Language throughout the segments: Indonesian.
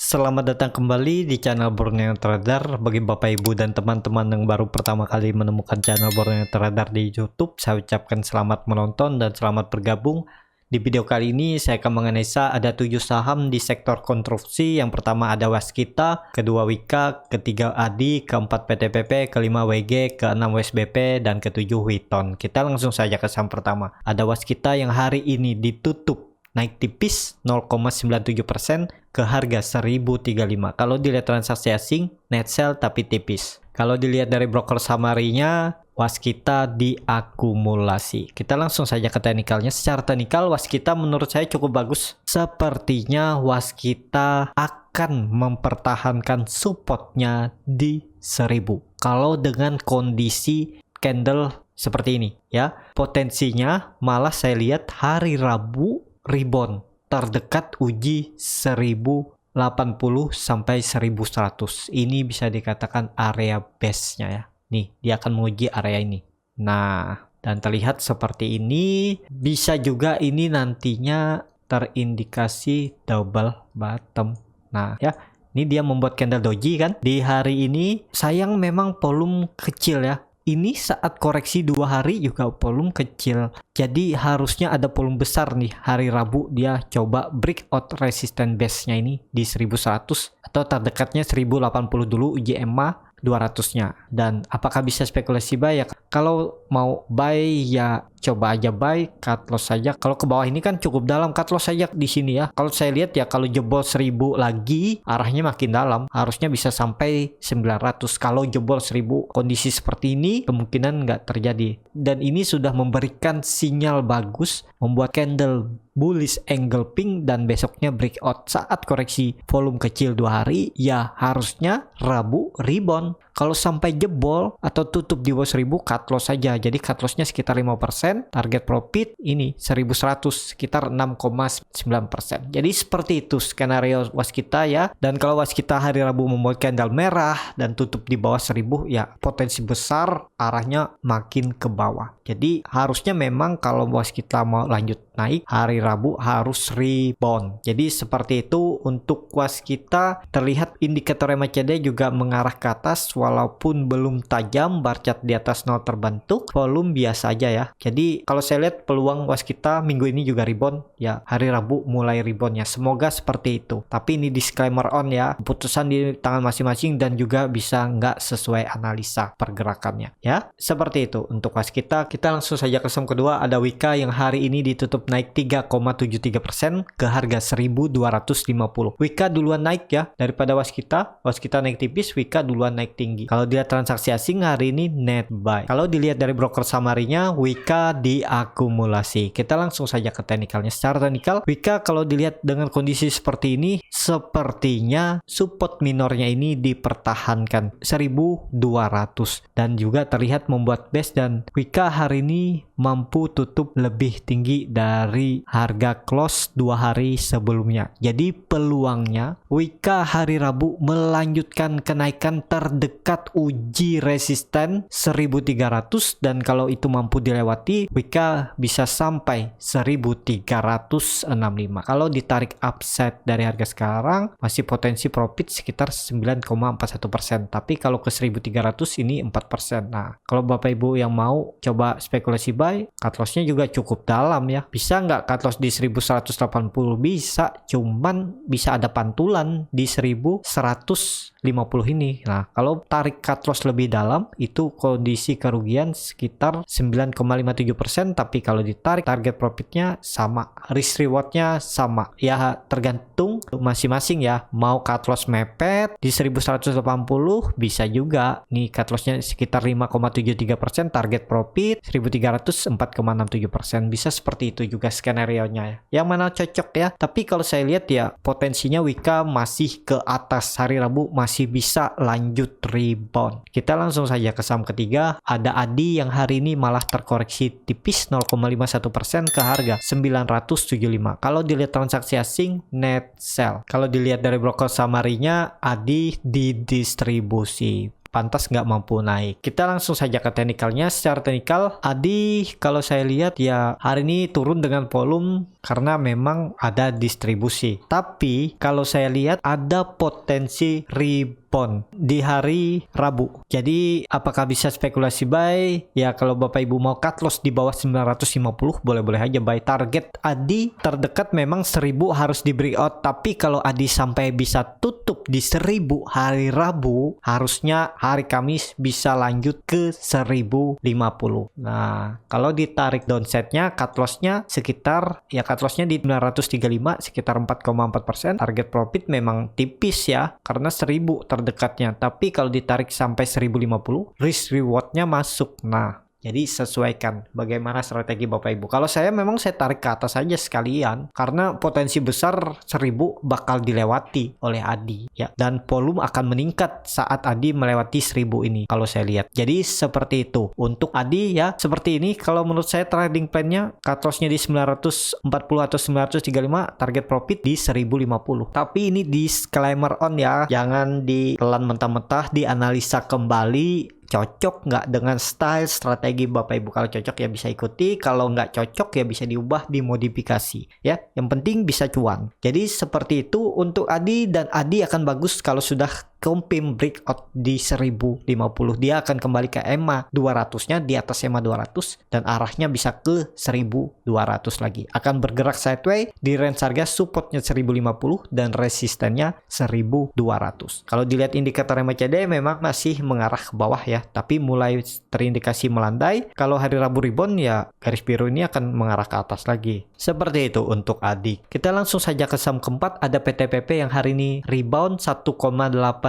Selamat datang kembali di channel Borneo Trader. Bagi Bapak Ibu dan teman-teman yang baru pertama kali menemukan channel Borneo Trader di YouTube, saya ucapkan selamat menonton dan selamat bergabung. Di video kali ini saya akan menganalisa ada 7 saham di sektor konstruksi. Yang pertama ada Waskita, kedua Wika, ketiga Adi, keempat PTPP, kelima WG, keenam WSBP, dan ketujuh Witon. Kita langsung saja ke saham pertama. Ada Waskita yang hari ini ditutup naik tipis 0,97% ke harga 1035. Kalau dilihat transaksi asing, net sell tapi tipis. Kalau dilihat dari broker summary-nya, Waskita diakumulasi. Kita langsung saja ke teknikalnya. Secara teknikal, Waskita menurut saya cukup bagus. Sepertinya Waskita akan mempertahankan supportnya di 1000. Kalau dengan kondisi candle seperti ini ya, potensinya malah saya lihat hari Rabu rebound terdekat uji 1080 sampai 1100. Ini bisa dikatakan area base-nya ya. Nih, dia akan menguji area ini. Nah, dan terlihat seperti ini. Bisa juga ini nantinya terindikasi double bottom. Nah, ya, ini dia membuat candle doji kan. Di hari ini sayang memang volume kecil ya. Ini saat koreksi 2 hari juga volume kecil. Jadi harusnya ada volume besar nih. Hari Rabu dia coba breakout resistance base-nya ini di 1100 atau terdekatnya 1080 dulu uji EMA 200-nya. Dan apakah bisa spekulasi buy ya? Kalau mau buy ya coba aja buy, cut loss saja. Kalau ke bawah ini kan cukup dalam, cut loss saja di sini ya. Kalau saya lihat ya, kalau jebol 1000 lagi arahnya makin dalam, harusnya bisa sampai 900. Kalau jebol 1000 kondisi seperti ini kemungkinan nggak terjadi. Dan ini sudah memberikan sinyal bagus, membuat candle bullish engulfing dan besoknya breakout saat koreksi volume kecil 2 hari ya harusnya Rabu rebound. Kalau sampai jebol atau tutup di bawah 1000 cut loss saja. Jadi cut lossnya sekitar 5%, target profit ini 1100 sekitar 6,9%. Jadi seperti itu skenario Waskita ya. Dan kalau Waskita hari Rabu membuat candle merah dan tutup di bawah 1000 ya potensi besar arahnya makin ke bawah. Jadi harusnya memang kalau Waskita mau lanjut naik hari Rabu harus rebound. Jadi seperti itu untuk Waskita. Terlihat indikator MACD juga mengarah ke atas walaupun belum tajam, bar chart di atas 0 terbentuk, volume biasa aja ya. Jadi kalau saya lihat peluang Waskita minggu ini juga rebound ya, hari Rabu mulai reboundnya. Semoga seperti itu. Tapi ini disclaimer on ya, keputusan di tangan masing-masing dan juga bisa nggak sesuai analisa pergerakannya ya. Seperti itu untuk Waskita. Kita langsung saja ke saham kedua, ada Wika yang hari ini ditutup naik 3,73% ke harga 1250. Wika duluan naik ya daripada Waskita. Waskita naik tipis, Wika duluan naik tinggi. Kalau dilihat transaksi asing hari ini net buy. Kalau dilihat dari broker summary-nya, Wika diakumulasi. Kita langsung saja ke teknikalnya. Secara teknikal, Wika kalau dilihat dengan kondisi seperti ini, sepertinya support minornya ini dipertahankan 1200 dan juga terlihat membuat base, dan Wika hari ini mampu tutup lebih tinggi dari harga close 2 hari sebelumnya. Jadi peluangnya Wika hari Rabu melanjutkan kenaikan terdekat uji resisten 1300, dan kalau itu mampu dilewati Wika bisa sampai 1365. Kalau ditarik upside dari harga sekarang masih potensi profit sekitar 9,41%, tapi kalau ke 1300 ini 4%. Nah, kalau Bapak Ibu yang mau coba spekulasi buy, cut loss-nya juga cukup dalam ya. Bisa nggak cut loss di 1180? Bisa, cuman bisa ada pantulan di 1150 ini. Nah, kalau tarik cut loss lebih dalam itu kondisi kerugian sekitar 9,57%, tapi kalau ditarik target profitnya sama, risk rewardnya sama ya, tergantung masing-masing ya. Mau cut loss mepet di 1180 bisa juga nih, cut lossnya sekitar 5,73%, target profit 1300 4,67%. Bisa seperti itu juga skenario-nya ya. Yang mana cocok ya. Tapi kalau saya lihat ya potensinya Wika masih ke atas, hari Rabu masih bisa lanjut rebound. Kita langsung saja ke saham ketiga, ada Adi yang hari ini malah terkoreksi tipis 0,51% ke harga 975. Kalau dilihat transaksi asing net sell. Kalau dilihat dari broker summary-nya, Adi didistribusi. pantas nggak mampu naik. Kita langsung saja ke teknikalnya. Secara teknikal, ADI kalau saya lihat ya hari ini turun dengan volume karena memang ada distribusi. Tapi kalau saya lihat ada potensi rebound di hari Rabu. Jadi apakah bisa spekulasi buy? Ya kalau Bapak Ibu mau cut loss di bawah 950 boleh-boleh aja buy. Target ADI terdekat memang 1000 harus di breakout, tapi kalau ADI sampai bisa tutup di 1000 hari Rabu, harusnya hari Kamis bisa lanjut ke 1050. Nah, kalau ditarik downsetnya, cut lossnya sekitar, ya cut lossnya di 935 sekitar 4,4%. Target profit memang tipis ya, karena 1000 terdekatnya. Tapi kalau ditarik sampai 1050, risk rewardnya masuk. Nah, jadi sesuaikan bagaimana strategi Bapak Ibu. Kalau saya memang saya tarik ke atas aja sekalian karena potensi besar 1000 bakal dilewati oleh ADI ya, dan volume akan meningkat saat ADI melewati 1000 ini kalau saya lihat. Jadi seperti itu untuk ADI ya, seperti ini. Kalau menurut saya trading plan-nya cut loss-nya di 940 atau 935, target profit di 1050. Tapi ini disclaimer on ya, jangan ditelan mentah-mentah, dianalisa kembali cocok nggak dengan style strategi Bapak Ibu. Kalau cocok ya bisa ikuti, kalau nggak cocok ya bisa diubah, dimodifikasi ya, yang penting bisa cuan. Jadi seperti itu untuk ADI, dan ADI akan bagus kalau sudah confirm breakout di 1050. Dia akan kembali ke EMA 200-nya, di atas EMA 200, dan arahnya bisa ke 1200 lagi. Akan bergerak sideways di range harga supportnya 1050 dan resistennya 1200. Kalau dilihat indikator MACD memang masih mengarah ke bawah ya, tapi mulai terindikasi melandai. Kalau hari Rabu rebound ya garis biru ini akan mengarah ke atas lagi. Seperti itu untuk ADI. Kita langsung saja ke saham keempat, ada PTPP yang hari ini rebound 1,82%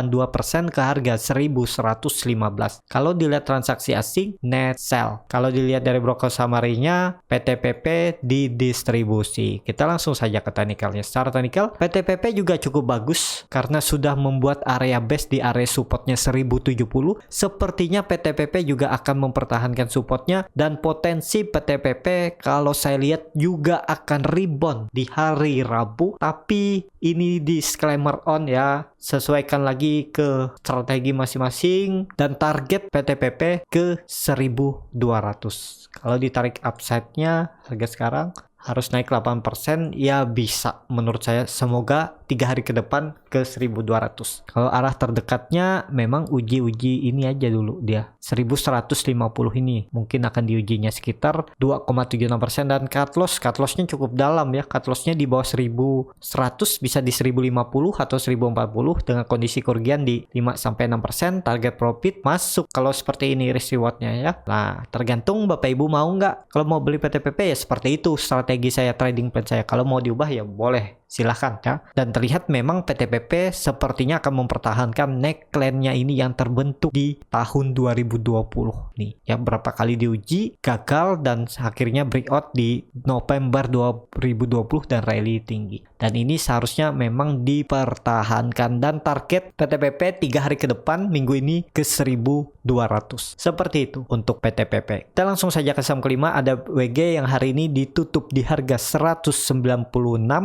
ke harga 1115. Kalau dilihat transaksi asing, net sell. Kalau dilihat dari broker summary-nya, PTPP didistribusi. Kita langsung saja ke teknikalnya. Secara teknikal, PTPP juga cukup bagus karena sudah membuat area base di area supportnya 1070. Sepertinya PTPP juga akan mempertahankan supportnya, dan potensi PTPP kalau saya lihat juga akan rebound di hari Rabu. Tapi ini disclaimer on ya, sesuaikan lagi ke strategi masing-masing, dan target PTPP ke 1200. Kalau ditarik upside-nya harga sekarang harus naik 8%, ya bisa menurut saya. Semoga 3 hari ke depan ke 1200. Kalau arah terdekatnya memang uji ini aja dulu, dia 1150 ini mungkin akan diujinya sekitar 2,76%, dan cut lossnya cukup dalam ya. Cut lossnya di bawah 1100, bisa di 1050 atau 1040 dengan kondisi kerugian di 5-6%. Target profit masuk kalau seperti ini risk rewardnya ya. Nah, tergantung Bapak Ibu mau nggak. Kalau mau beli PTPP ya seperti itu strategi saya, trading plan saya. Kalau mau diubah ya boleh, silahkan ya. Dan terlihat memang PTPP sepertinya akan mempertahankan neckline-nya ini yang terbentuk di tahun 2020 nih ya. Berapa kali diuji gagal, dan akhirnya breakout di November 2020 dan rally tinggi. Dan ini seharusnya memang dipertahankan, dan target PTPP 3 hari ke depan minggu ini ke 1200. Seperti itu untuk PTPP. Kita langsung saja ke saham kelima, ada WG yang hari ini ditutup di harga 196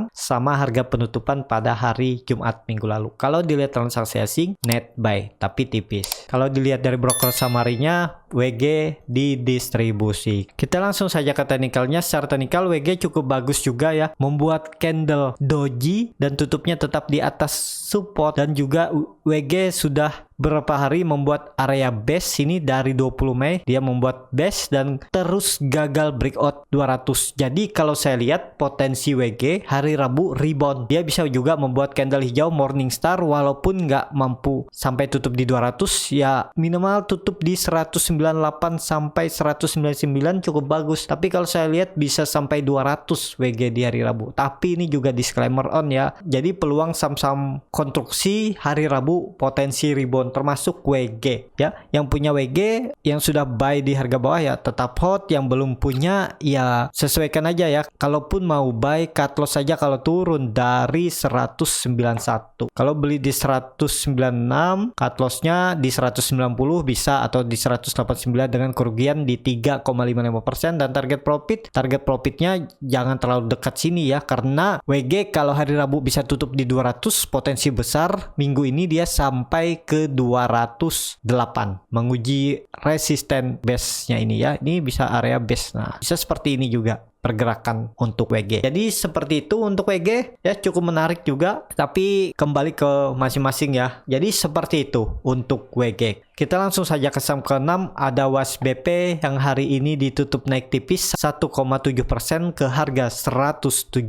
sama harga penutupan pada hari Jumat minggu lalu. Kalau dilihat transaksi asing, net buy tapi tipis. Kalau dilihat dari broker summary-nya, WG didistribusi. Kita langsung saja ke teknikalnya. Secara teknikal WG cukup bagus juga ya, membuat candle doji dan tutupnya tetap di atas support, dan juga WG sudah berapa hari membuat area base ini. Dari 20 Mei dia membuat base dan terus gagal breakout 200. Jadi kalau saya lihat potensi WG hari Rabu rebound. Dia bisa juga membuat candle hijau Morningstar, walaupun nggak mampu sampai tutup di 200 ya, minimal tutup di 198 sampai 199 cukup bagus. Tapi kalau saya lihat bisa sampai 200 WG di hari Rabu. Tapi ini juga disclaimer on ya. Jadi peluang saham-saham konstruksi hari Rabu potensi rebound termasuk WG ya. Yang punya WG yang sudah buy di harga bawah ya tetap hot, yang belum punya ya sesuaikan aja ya. Kalaupun mau buy, cut loss saja kalau turun dari 191. Kalau beli di 196, cut lossnya di 190 bisa, atau di 189 dengan kerugian di 3,55%. Dan target profitnya jangan terlalu dekat sini ya, karena WG kalau hari Rabu bisa tutup di 200, potensi besar minggu ini dia dia sampai ke 208, menguji resisten base-nya ini ya. Ini bisa area base. Nah, bisa seperti ini juga pergerakan untuk WG. Jadi seperti itu untuk WG ya, cukup menarik juga, tapi kembali ke masing-masing ya. Jadi seperti itu untuk WG. Kita langsung saja ke saham ke-6, ada WASBP yang hari ini ditutup naik tipis 1,7% ke harga 179.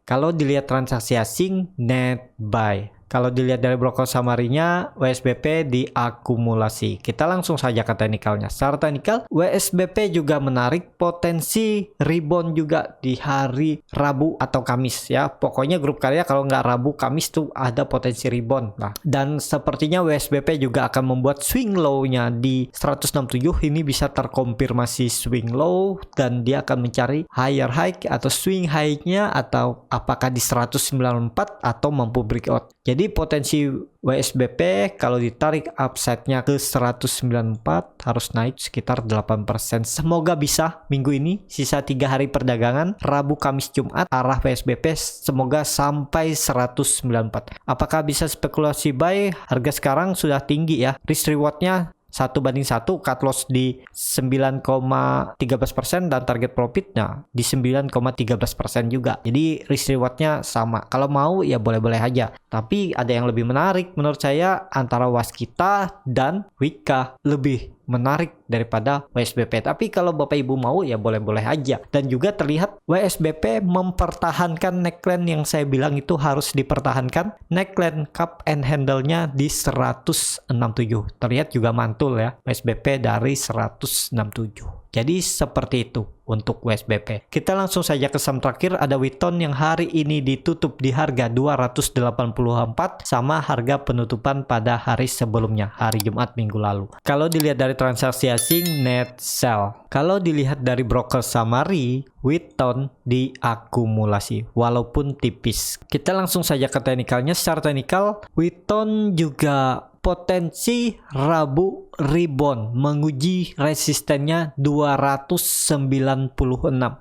Kalau dilihat transaksi asing, net buy. Kalau dilihat dari broker summary-nya, WSBP diakumulasi. Kita langsung saja ke teknikalnya. Secara teknikal, WSBP juga menarik potensi rebound juga di hari Rabu atau Kamis ya. Pokoknya grup karya kalau nggak Rabu, Kamis tuh ada potensi rebound. Nah, dan sepertinya WSBP juga akan membuat swing low-nya di 167. Ini bisa terkonfirmasi swing low dan dia akan mencari higher high atau swing high-nya, atau apakah di 194 atau mampu breakout. Jadi potensi WSBP kalau ditarik upside-nya ke 194 harus naik sekitar 8%. Semoga bisa minggu ini, sisa 3 hari perdagangan, Rabu, Kamis, Jumat, arah WSBP semoga sampai 194. Apakah bisa spekulasi buy? Harga sekarang sudah tinggi ya. Risk reward-nya 1:1, cut loss di 9,13% dan target profitnya di 9,13% juga. Jadi risk rewardnya sama. Kalau mau ya boleh-boleh aja. Tapi ada yang lebih menarik menurut saya antara Waskita dan Wika, lebih menarik daripada WSBP. Tapi kalau Bapak Ibu mau ya boleh-boleh aja. Dan juga terlihat WSBP mempertahankan neckline yang saya bilang itu harus dipertahankan. Neckline cup and handle-nya di 167. Terlihat juga mantul ya WSBP dari 167. Jadi seperti itu untuk WSBP. Kita langsung saja ke saham terakhir, ada Witon yang hari ini ditutup di harga 284 sama harga penutupan pada hari sebelumnya, hari Jumat minggu lalu. Kalau dilihat dari transaksi asing, net sell. Kalau dilihat dari broker summary, Witon diakumulasi walaupun tipis. Kita langsung saja ke teknikalnya. Secara teknikal, Witon juga potensi Rabu rebound menguji resistennya 296.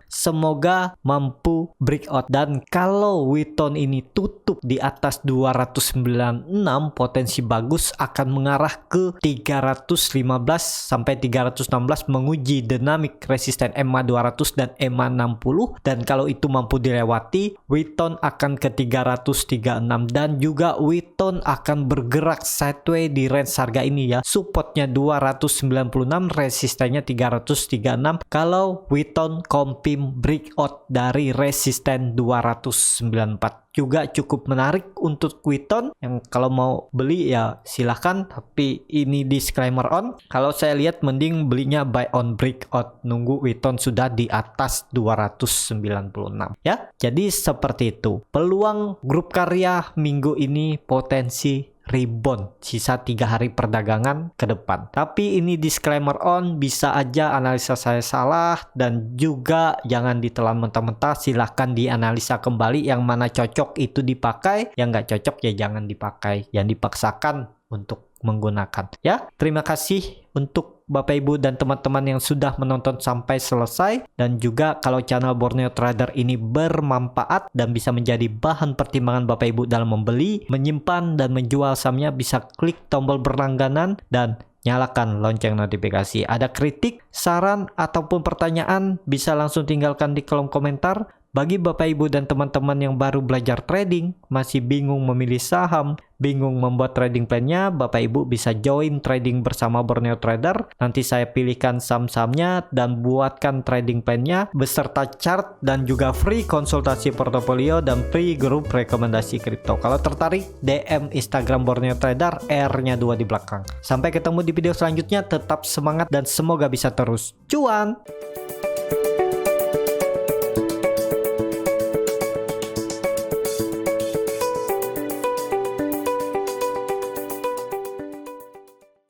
Semoga mampu breakout, dan kalau Witon ini tutup di atas 296, potensi bagus akan mengarah ke 315 sampai 316 menguji dynamic resisten EMA 200 dan EMA 60, dan kalau itu mampu dilewati, Witon akan ke 336 dan juga Witon akan bergerak sideways di range harga ini ya. Supportnya 296, resistennya 336. Kalau Witon confirm breakout dari resisten 294, juga cukup menarik untuk Witon. Yang kalau mau beli ya silahkan, tapi ini disclaimer on. Kalau saya lihat mending belinya buy on breakout, nunggu Witon sudah di atas 296 ya. Jadi seperti itu peluang grup karya minggu ini, potensi rebound sisa 3 hari perdagangan ke depan. Tapi ini disclaimer on, bisa aja analisa saya salah, dan juga jangan ditelan mentah-mentah, silahkan dianalisa kembali yang mana cocok itu dipakai, yang nggak cocok ya jangan dipakai, yang dipaksakan untuk menggunakan ya. Terima kasih untuk Bapak Ibu dan teman-teman yang sudah menonton sampai selesai, dan juga kalau channel Borneo Trader ini bermanfaat dan bisa menjadi bahan pertimbangan Bapak Ibu dalam membeli, menyimpan dan menjual sahamnya, bisa klik tombol berlangganan dan nyalakan lonceng notifikasi. Ada kritik, saran ataupun pertanyaan bisa langsung tinggalkan di kolom komentar. Bagi Bapak Ibu dan teman-teman yang baru belajar trading, masih bingung memilih saham, bingung membuat trading plan-nya, Bapak Ibu bisa join trading bersama Borneo Trader. Nanti saya pilihkan saham-sahamnya dan buatkan trading plan-nya beserta chart dan juga free konsultasi portofolio dan free grup rekomendasi kripto. Kalau tertarik, DM Instagram Borneo Trader, R-nya 2 di belakang. Sampai ketemu di video selanjutnya, tetap semangat dan semoga bisa terus cuan!